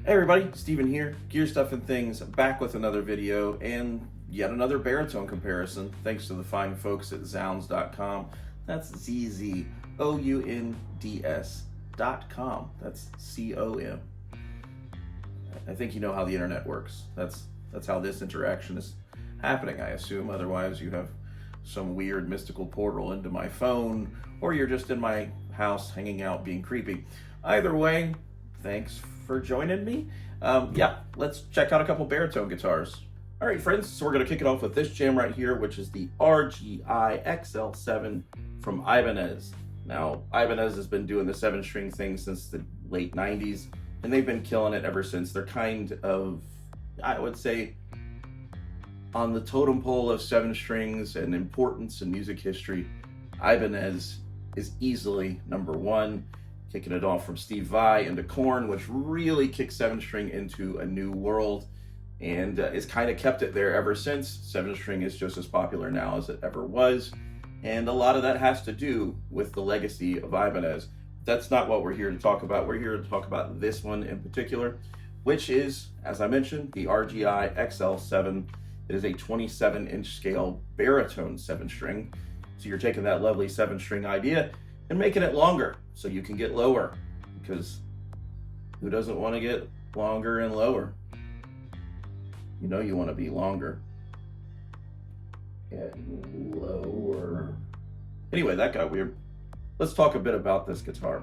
Hey everybody, Steven here, Gear Stuff and Things, back with another video and yet another baritone comparison, thanks to the fine folks at zounds.com. That's ZZOUNDS.com. That's C-O-M. I think you know how the internet works. That's how this interaction is happening, I assume. Otherwise, you have some weird mystical portal into my phone, or you're just in my house hanging out being creepy. Either way, thanks for joining me. Yeah, let's check out a couple baritone guitars. All right, friends, so we're gonna kick it off with this jam right here, which is the RGIXL7 from Ibanez. Now, Ibanez has been doing the 7-string thing since the late 90s, and they've been killing it ever since. They're kind of, I would say, on the totem pole of 7 strings and importance in music history, Ibanez is easily #1. Kicking it off from Steve Vai into Korn, which really kicked 7-string into a new world and has kind of kept it there ever since. 7-string is just as popular now as it ever was, and a lot of that has to do with the legacy of Ibanez. That's not what we're here to talk about. We're here to talk about this one in particular, which is, as I mentioned, the RGIXL7. It is a 27-inch scale baritone 7-string. So you're taking that lovely 7-string idea and making it longer so you can get lower, because who doesn't want to get longer and lower? You know you want to be longer and lower. Anyway, that got weird. Let's talk a bit about this guitar.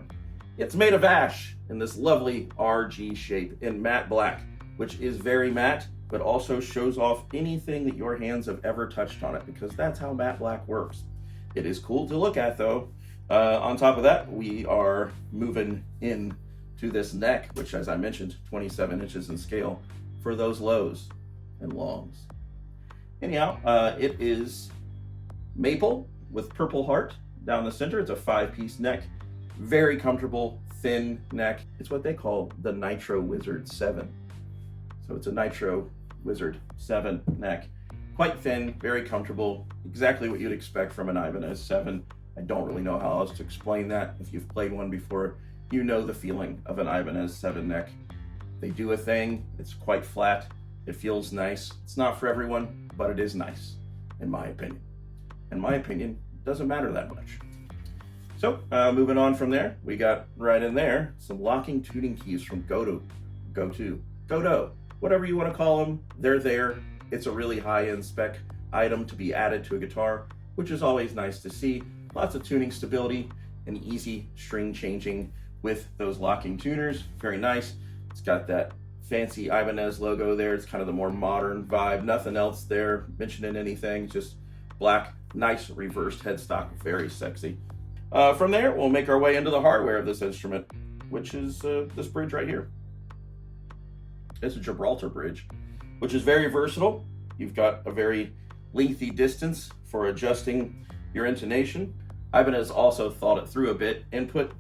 It's made of ash in this lovely RG shape in matte black, which is very matte, but also shows off anything that your hands have ever touched on it, because that's how matte black works. It is cool to look at though. On top of that, we are moving in to this neck, which, as I mentioned, 27 inches in scale for those lows and longs. Anyhow, it is maple with purple heart down the center. It's a 5-piece neck, very comfortable, thin neck. It's what they call the Nitro Wizard 7. So it's a Nitro Wizard 7 neck. Quite thin, very comfortable, exactly what you'd expect from an Ibanez 7. I don't really know how else to explain that. If you've played one before, you know the feeling of an Ibanez 7 neck. They do a thing, it's quite flat, it feels nice. It's not for everyone, but it is nice, in my opinion. And my opinion doesn't matter that much. So, moving on from there, we got right in there some locking tuning keys from goto, whatever you want to call them, they're there. It's a really high-end spec item to be added to a guitar, which is always nice to see. Lots of tuning stability and easy string changing with those locking tuners. Very nice. It's got that fancy Ibanez logo there. It's kind of the more modern vibe. Nothing else there mentioning anything. Just black, nice reversed headstock. Very sexy. From there, we'll make our way into the hardware of this instrument, which is this bridge right here. It's a Gibraltar bridge, which is very versatile. You've got a very lengthy distance for adjusting your intonation. Ibanez also thought it through a bit and put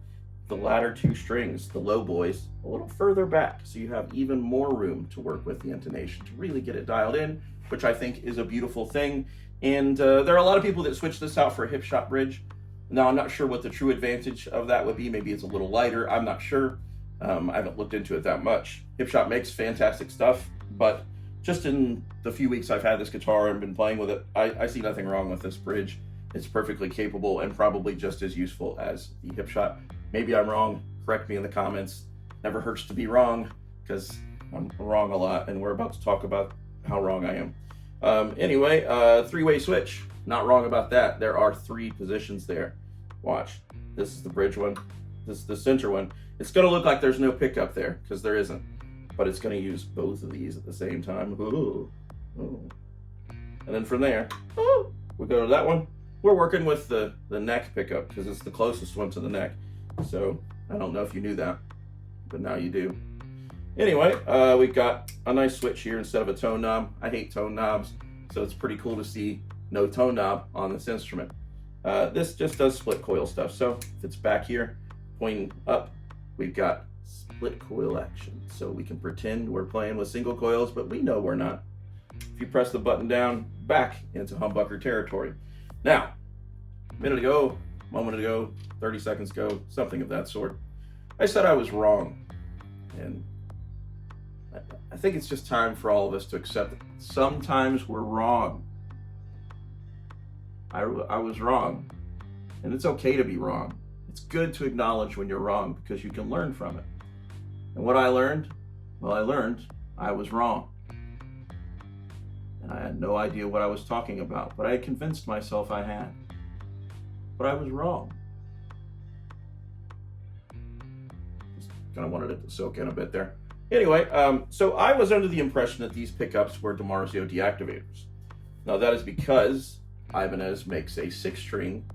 the latter 2 strings, the low boys, a little further back, so you have even more room to work with the intonation to really get it dialed in, which I think is a beautiful thing. And there are a lot of people that switch this out for a hip shot bridge. Now, I'm not sure what the true advantage of that would be. Maybe it's a little lighter, I'm not sure. I haven't looked into it that much. Hip shot makes fantastic stuff, but just in the few weeks I've had this guitar and been playing with it, I see nothing wrong with this bridge. It's perfectly capable and probably just as useful as the hip shot. Maybe I'm wrong, correct me in the comments. Never hurts to be wrong, because I'm wrong a lot, and we're about to talk about how wrong I am. Anyway, 3-way switch, not wrong about that. There are 3 positions there. Watch, this is the bridge one, this is the center one. It's gonna look like there's no pickup there, because there isn't, but it's gonna use both of these at the same time. Ooh. Ooh. And then from there, we go to that one. We're working with the neck pickup because it's the closest one to the neck. So I don't know if you knew that, but now you do. Anyway, we've got a nice switch here instead of a tone knob. I hate tone knobs, so it's pretty cool to see no tone knob on this instrument. This just does split coil stuff. So if it's back here, pointing up, we've got split coil action. So we can pretend we're playing with single coils, but we know we're not. If you press the button down, back into humbucker territory. Now, moment ago, 30 seconds ago, something of that sort, I said I was wrong. And think it's just time for all of us to accept that sometimes we're wrong. I was wrong, and it's okay to be wrong. It's good to acknowledge when you're wrong because you can learn from it. And what I learned? Well, I learned I was wrong. And I had no idea what I was talking about, but I had convinced myself I had. But I was wrong. Just kind of wanted it to soak in a bit there. Anyway, so I was under the impression that these pickups were DiMarzio deactivators. Now that is because Ibanez makes a 6-string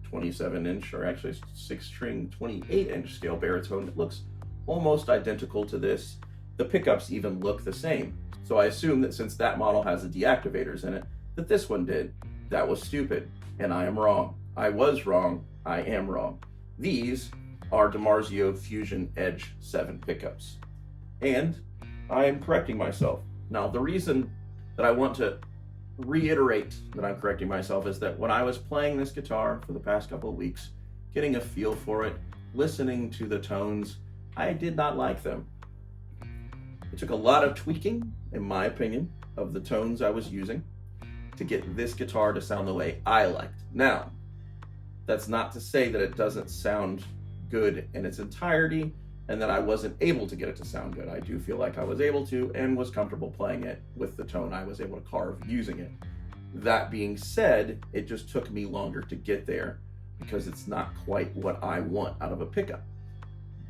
27-inch, or actually 6-string 28-inch scale baritone that looks almost identical to this. The pickups even look the same. So I assume that since that model has the deactivators in it, that this one did. That was stupid, and I am wrong. I was wrong, I am wrong. These are DiMarzio Fusion Edge 7 pickups. And I am correcting myself. Now, the reason that I want to reiterate that I'm correcting myself is that when I was playing this guitar for the past couple of weeks, getting a feel for it, listening to the tones, I did not like them. It took a lot of tweaking, in my opinion, of the tones I was using to get this guitar to sound the way I liked. Now, that's not to say that it doesn't sound good in its entirety and that I wasn't able to get it to sound good. I do feel like I was able to and was comfortable playing it with the tone I was able to carve using it. That being said, it just took me longer to get there because it's not quite what I want out of a pickup.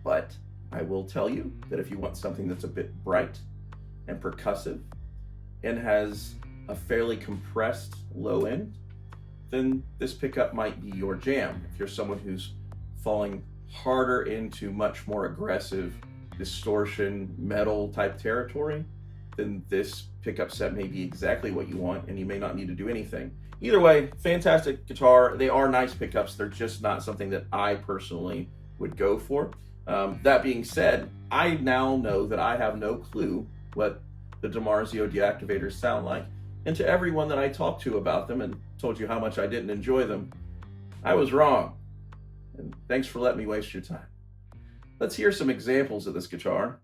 But I will tell you that if you want something that's a bit bright and percussive and has a fairly compressed low end, then this pickup might be your jam. If you're someone who's falling harder into much more aggressive distortion metal type territory, then this pickup set may be exactly what you want and you may not need to do anything. Either way, fantastic guitar. They are nice pickups. They're just not something that I personally would go for. That being said, I now know that I have no clue what the DiMarzio deactivators sound like. And to everyone that I talked to about them and told you how much I didn't enjoy them, I was wrong. And thanks for letting me waste your time. Let's hear some examples of this guitar.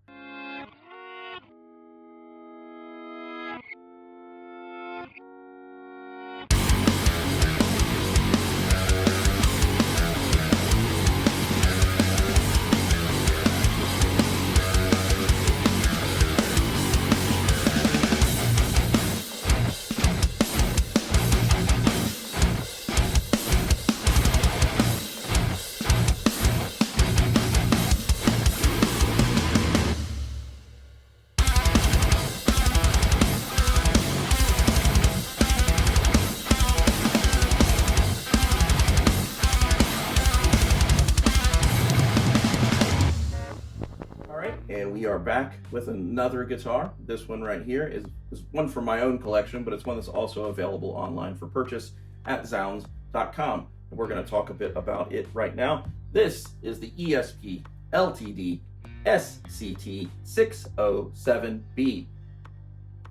And we are back with another guitar. This one right here is one from my own collection, but it's one that's also available online for purchase at zounds.com. And we're going to talk a bit about it right now. This is the ESP LTD SCT-607B,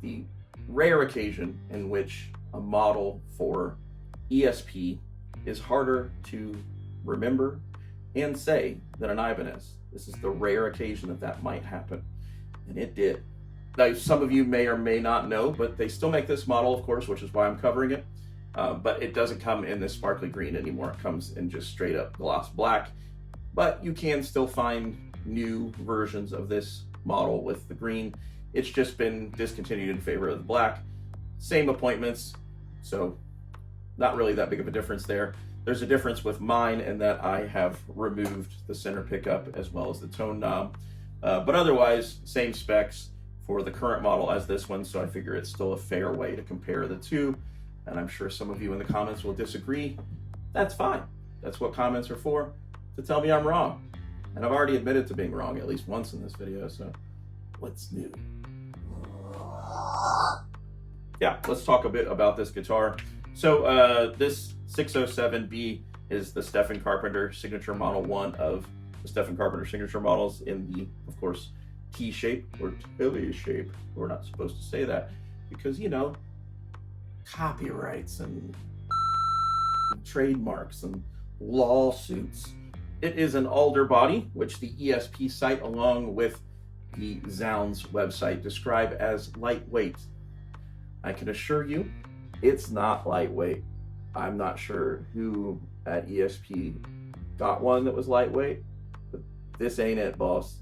the rare occasion in which a model for ESP is harder to remember and say than an Ibanez. This is the rare occasion that might happen, and it did. Now, some of you may or may not know, but they still make this model, of course, which is why I'm covering it, but it doesn't come in this sparkly green anymore. It comes in just straight up gloss black, but you can still find new versions of this model with the green. It's just been discontinued in favor of the black. Same appointments, so not really that big of a difference there. There's a difference with mine in that I have removed the center pickup as well as the tone knob. But otherwise, same specs for the current model as this one, so I figure it's still a fair way to compare the two. And I'm sure some of you in the comments will disagree. That's fine. That's what comments are for, to tell me I'm wrong. And I've already admitted to being wrong at least once in this video, so what's new? Yeah, let's talk a bit about this guitar. So this 607B is the Stephen Carpenter signature model, one of the Stephen Carpenter signature models in the, of course, T shape or Tilly shape. We're not supposed to say that because, you know, copyrights and trademarks and lawsuits. It is an alder body, which the ESP site, along with the Zounds website describe as lightweight. I can assure you, it's not lightweight. I'm not sure who at ESP got one that was lightweight, but this ain't it, boss,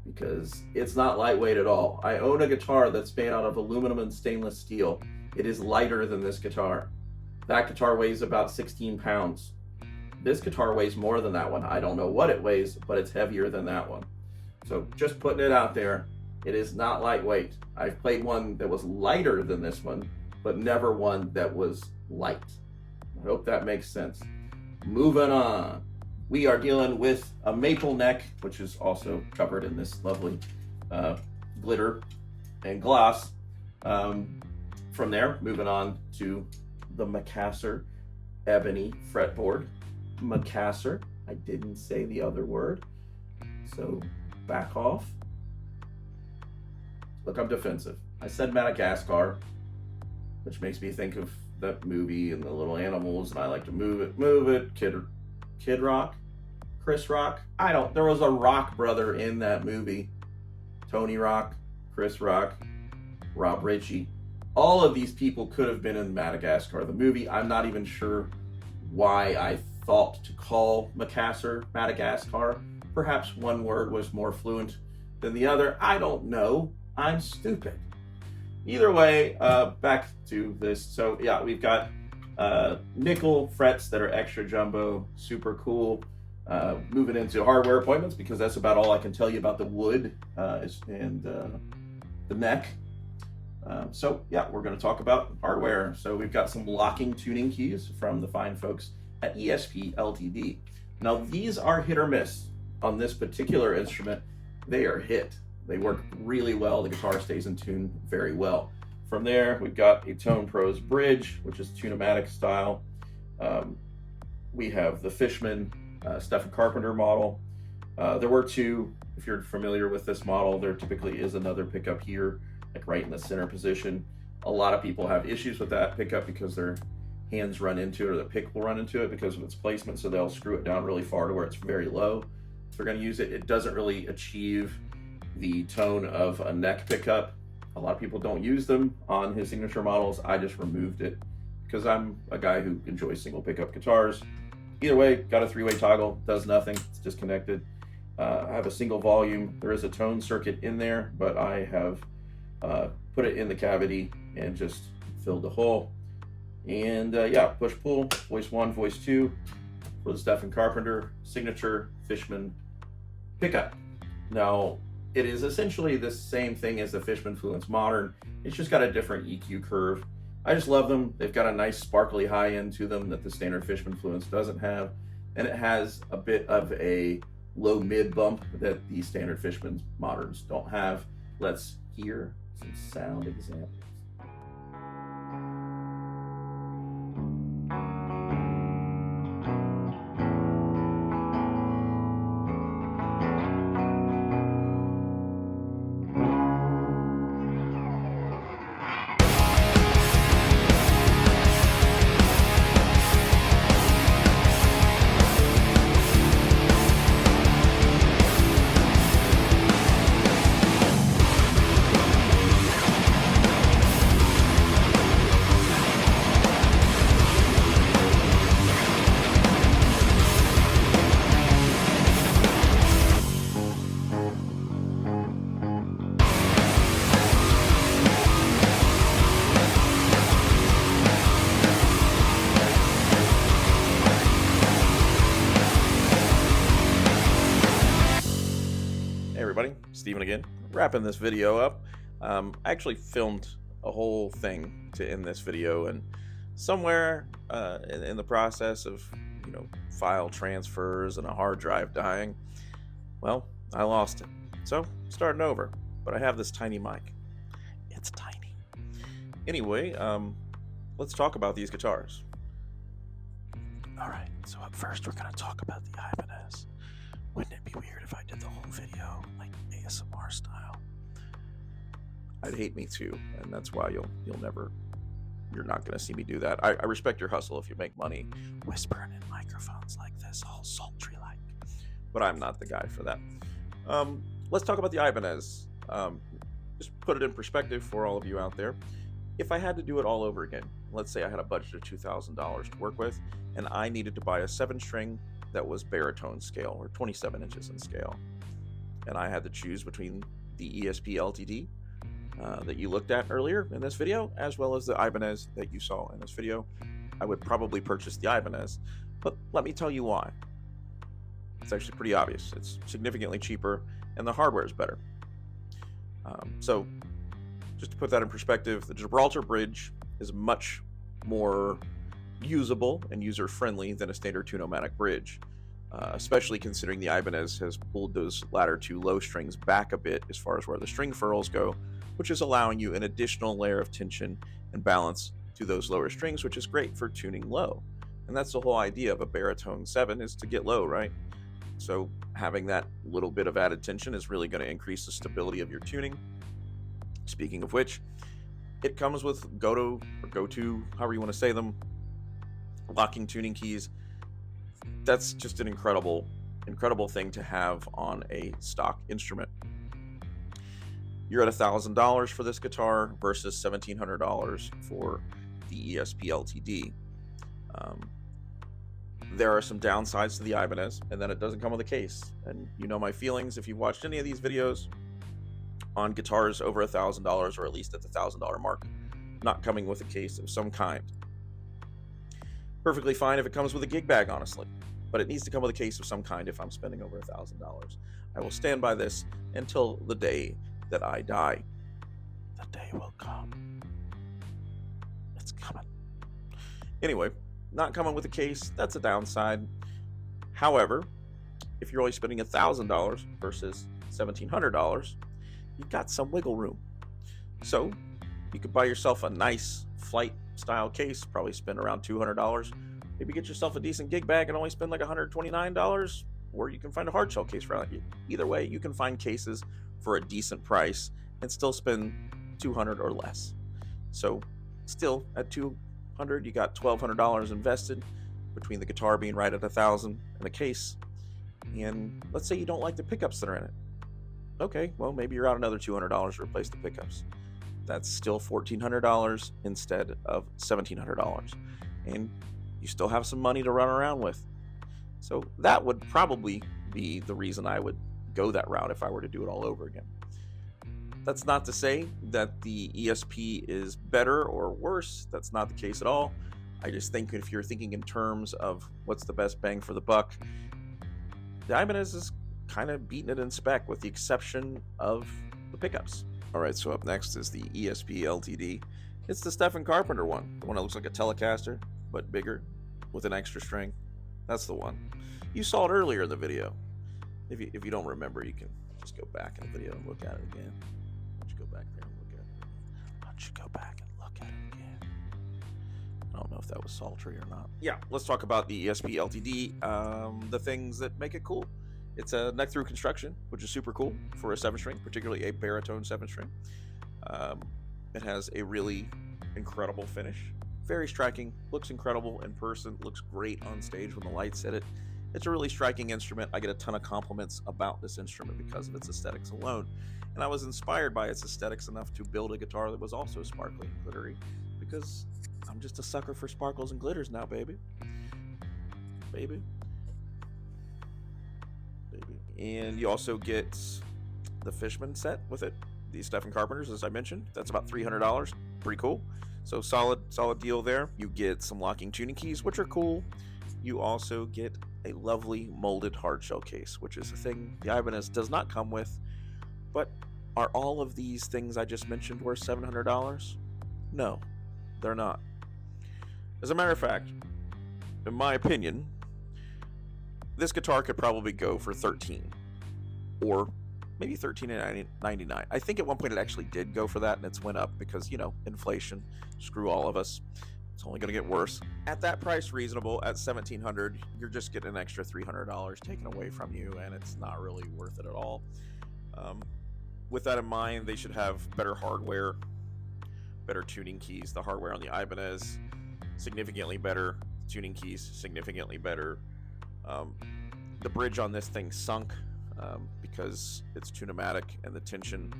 because it's not lightweight at all. I own a guitar that's made out of aluminum and stainless steel. It is lighter than this guitar. That guitar weighs about 16 pounds. This guitar weighs more than that one. I don't know what it weighs, but it's heavier than that one. So just putting it out there, it is not lightweight. I've played one that was lighter than this one, but never one that was light. I hope that makes sense. Moving on. We are dealing with a maple neck, which is also covered in this lovely glitter and gloss. From there, moving on to the Macassar ebony fretboard. Macassar, I didn't say the other word, so back off. Look, I'm defensive. I said Madagascar, which makes me think of that movie and the little animals, and I like to move it. Kid Rock, Chris Rock. There was a Rock brother in that movie. Tony Rock, Chris Rock, Rob Ritchie. All of these people could have been in Madagascar, the movie. I'm not even sure why I thought to call Macassar Madagascar. Perhaps one word was more fluent than the other. I don't know. I'm stupid. Either way, back to this. So yeah, we've got nickel frets that are extra jumbo, super cool. Moving into hardware appointments, because that's about all I can tell you about the wood and the neck. So yeah, we're going to talk about hardware. So we've got some locking tuning keys from the fine folks at ESP LTD. Now these are hit or miss. On this particular instrument, they are hit. They work really well. The guitar stays in tune very well. From there, we've got a Tone Pros bridge, which is tune-o-matic style. We have the Fishman Stephen Carpenter model. There were two. If you're familiar with this model, there typically is another pickup here, like right in the center position. A lot of people have issues with that pickup because their hands run into it, or the pick will run into it because of its placement, so they'll screw it down really far to where it's very low. If they're going to use it, it doesn't really achieve the tone of a neck pickup. A lot of people don't use them on his signature models. I just removed it because I'm a guy who enjoys single pickup guitars. Either way, got a three-way toggle, does nothing, it's disconnected. I have a single volume. There is a tone circuit in there, but I have put it in the cavity and just filled the hole. And yeah, push-pull, voice 1, voice 2 for the Stephen Carpenter signature Fishman pickup. Now, it is essentially the same thing as the Fishman Fluence Modern. It's just got a different EQ curve. I just love them. They've got a nice sparkly high end to them that the standard Fishman Fluence doesn't have. And it has a bit of a low mid bump that the standard Fishman Moderns don't have. Let's hear some sound examples. Steven again, wrapping this video up. I actually filmed a whole thing to end this video, and somewhere in the process of file transfers and a hard drive dying, well, I lost it. So starting over, but I have this tiny mic. It's tiny. Anyway, let's talk about these guitars. All right, so up first we're gonna talk about the Ibanez. Wouldn't it be weird if I did the whole video like ASMR style? I'd hate me too, and that's why you're not gonna see me do that. I respect your hustle if you make money whispering in microphones like this, all sultry like, but I'm not the guy for that. Let's talk about the Ibanez. Just put it in perspective for all of you out there. If I had to do it all over again, let's say I had a budget of $2,000 to work with, and I needed to buy a 7-string that was baritone scale, or 27 inches in scale, and I had to choose between the ESP LTD that you looked at earlier in this video, as well as the Ibanez that you saw in this video, I would probably purchase the Ibanez. But let me tell you why. It's actually pretty obvious. It's significantly cheaper, and the hardware is better. So just to put that in perspective, the Gibraltar bridge is much more usable and user-friendly than a standard 2-nomadic bridge, especially considering the Ibanez has pulled those latter 2 low strings back a bit as far as where the string furls go, which is allowing you an additional layer of tension and balance to those lower strings, which is great for tuning low. And that's the whole idea of a baritone 7, is to get low, right? So having that little bit of added tension is really going to increase the stability of your tuning. Speaking of which, it comes with goto, or goto, however you want to say them, locking tuning keys. That's just an incredible thing to have on a stock instrument. You're at $1,000 for this guitar versus $1,700 for the ESP LTD. There are some downsides to the Ibanez, and then it doesn't come with a case. And you know my feelings if you've watched any of these videos on guitars over $1,000, or at least at the $1,000 mark, not coming with a case of some kind. Perfectly fine if it comes with a gig bag, honestly, but it needs to come with a case of some kind if I'm spending over $1,000. I will stand by this until the day that I die. The day will come. It's coming. Anyway, not coming with a case, that's a downside. However, if you're only spending $1,000 versus $1,700, you've got some wiggle room. So you could buy yourself a nice flight style case, probably spend around $200. Maybe get yourself a decent gig bag and only spend like $129, or you can find a hard shell case for it. Either way, you can find cases for a decent price and still spend $200 or less. So still at $200, you got $1,200 invested between the guitar being right at $1,000 and the case. And let's say you don't like the pickups that are in it. Okay, well, maybe you're out another $200 to replace the pickups. That's still $1,400 instead of $1,700. And you still have some money to run around with. So that would probably be the reason I would go that route if I were to do it all over again. That's not to say that the ESP is better or worse. That's not the case at all. I just think if you're thinking in terms of what's the best bang for the buck, the Ibanez is kind of beating it in spec with the exception of the pickups. All right, so up next is the ESP LTD. It's the Stephen Carpenter one, the one that looks like a Telecaster, but bigger, with an extra string. That's the one. You saw it earlier in the video. If you don't remember, you can just go back in the video and look at it again. Why don't you go back there and look at it again? Why don't you go back and look at it again? I don't know if that was sultry or not. Yeah, let's talk about the ESP LTD, the things that make it cool. It's a neck-through construction, which is super cool for a 7-string, particularly a baritone 7-string. It has a really incredible finish. Very striking, looks incredible in person, looks great on stage when the lights hit it. It's a really striking instrument. I get a ton of compliments about this instrument because of its aesthetics alone. And I was inspired by its aesthetics enough to build a guitar that was also sparkly and glittery, because I'm just a sucker for sparkles and glitters now, baby. Baby. And you also get the Fishman set with it, the Stephen Carpenters, as I mentioned. That's about $300. Pretty cool. So solid deal there. You get some locking tuning keys, which are cool. You also get a lovely molded hard shell case, which is a thing the Ibanez does not come with. But are all of these things I just mentioned worth $700? No, they're not. As a matter of fact, in my opinion, this guitar could probably go for $13, or maybe $13.99. I think at one point it actually did go for that, and it's went up because, you know, inflation. Screw all of us. It's only going to get worse. At that price, reasonable, at $1,700, you're just getting an extra $300 taken away from you, and it's not really worth it at all. With that in mind, they should have better hardware, better tuning keys. The hardware on the Ibanez, significantly better. Tuning keys, significantly better. The bridge on this thing sunk. because it's tune-o-matic, and the tension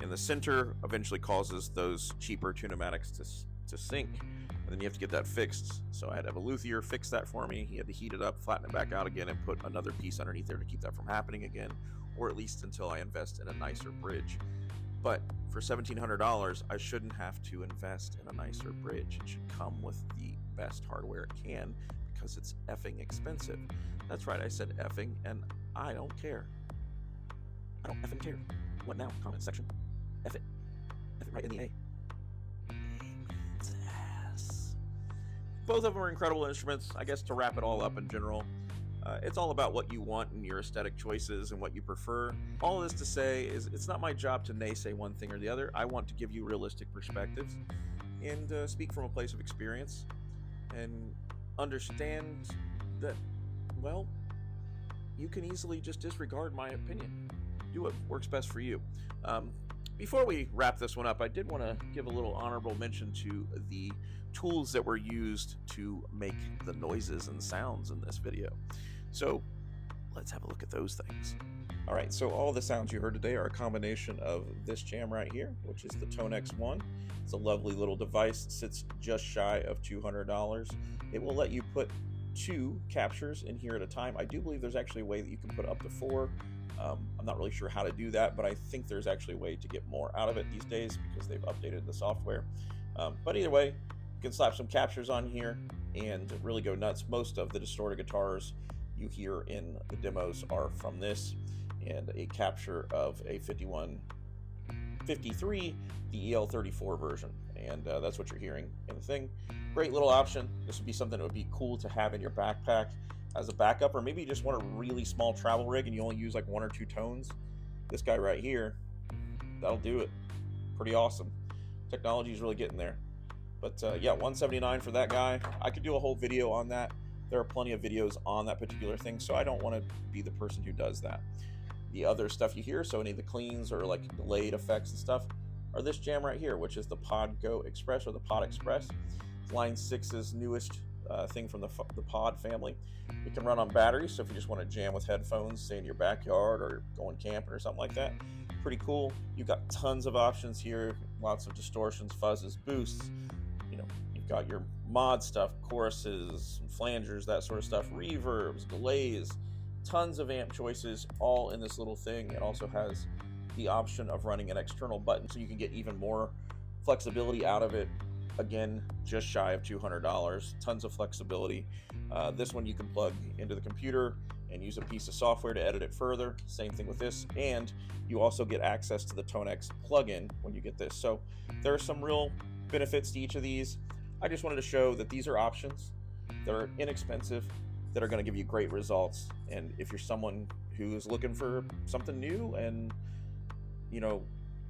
in the center eventually causes those cheaper tune-o-matics to sink, and then you have to get that fixed. So I had to have a luthier fix that for me. He had to heat it up, flatten it back out again, and put another piece underneath there to keep that from happening again, or at least until I invest in a nicer bridge. But for $1,700, I shouldn't have to invest in a nicer bridge. It should come with the best hardware it can, because it's effing expensive. That's right, I said effing, and I don't care. I don't effing care. What now? Comment section. F it. F it right in the A. Yes. Both of them are incredible instruments. I guess to wrap it all up in general, it's all about what you want and your aesthetic choices and what you prefer. All this to say is it's not my job to naysay one thing or the other. I want to give you realistic perspectives and speak from a place of experience and understand that, well, you can easily just disregard my opinion. Do what works best for you. Before we wrap this one up, I did want to give a little honorable mention to the tools that were used to make the noises and sounds in this video. So let's have a look at those things. All right, so all the sounds you heard today are a combination of this jam right here, which is the ToneX ONE. It's a lovely little device. It sits just shy of $200. It will let you put 2 captures in here at a time. I do believe there's actually a way that you can put up to 4. I'm not really sure how to do that, but I think there's actually a way to get more out of it these days because they've updated the software. But either way, you can slap some captures on here and really go nuts. Most of the distorted guitars you hear in the demos are from this, and a capture of a 5153, the EL34 version, and that's what you're hearing in the thing. Great little option. This would be something that would be cool to have in your backpack as a backup, or maybe you just want a really small travel rig and you only use like 1 or 2 tones. This guy right here, that'll do it. Pretty awesome. Technology is really getting there. But yeah, $179 for that guy. I could do a whole video on that. There are plenty of videos on that particular thing, so I don't want to be the person who does that. The other stuff you hear, so any of the cleans or like delayed effects and stuff, are this jam right here, which is the PodExpress or the PodExpress. It's Line 6's newest thing from the Pod family. It can run on batteries, so if you just want to jam with headphones, say in your backyard or going camping or something like that, pretty cool. You've got tons of options here, lots of distortions, fuzzes, boosts. You know, you've got your mod stuff, choruses, flangers, that sort of stuff, reverbs, delays, tons of amp choices, all in this little thing. It also has the option of running an external button, so you can get even more flexibility out of it. Again, just shy of $200, tons of flexibility. This one you can plug into the computer and use a piece of software to edit it further. Same thing with this, and you also get access to the ToneX plugin when you get this. So there are some real benefits to each of these. I just wanted to show that these are options that are inexpensive, that are going to give you great results. And if you're someone who is looking for something new and, you know,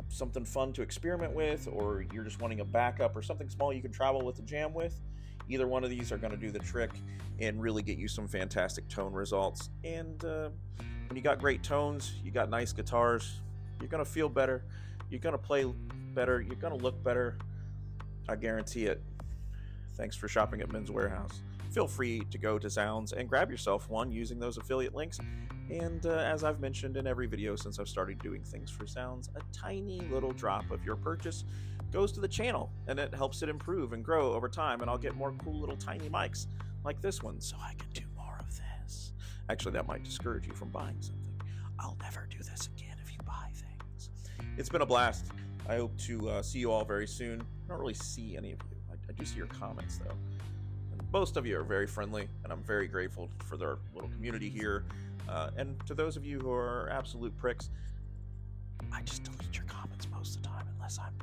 something fun to experiment with, or you're just wanting a backup or something small you can travel with the jam with, either one of these are going to do the trick and really get you some fantastic tone results. And when you got great tones, you got nice guitars, you're going to feel better, you're going to play better, you're going to look better. I guarantee it. Thanks for shopping at Men's Warehouse. Feel free to go to Sounds and grab yourself one using those affiliate links. And as I've mentioned in every video since I've started doing things for Sounds, a tiny little drop of your purchase goes to the channel, and it helps it improve and grow over time, and I'll get more cool little tiny mics like this one so I can do more of this. Actually, that might discourage you from buying something. I'll never do this again if you buy things. It's been a blast. I hope to see you all very soon. I don't really see any of you. I do see your comments, though. And most of you are very friendly, and I'm very grateful for their little community here. And to those of you who are absolute pricks, I just delete your comments most of the time unless I'm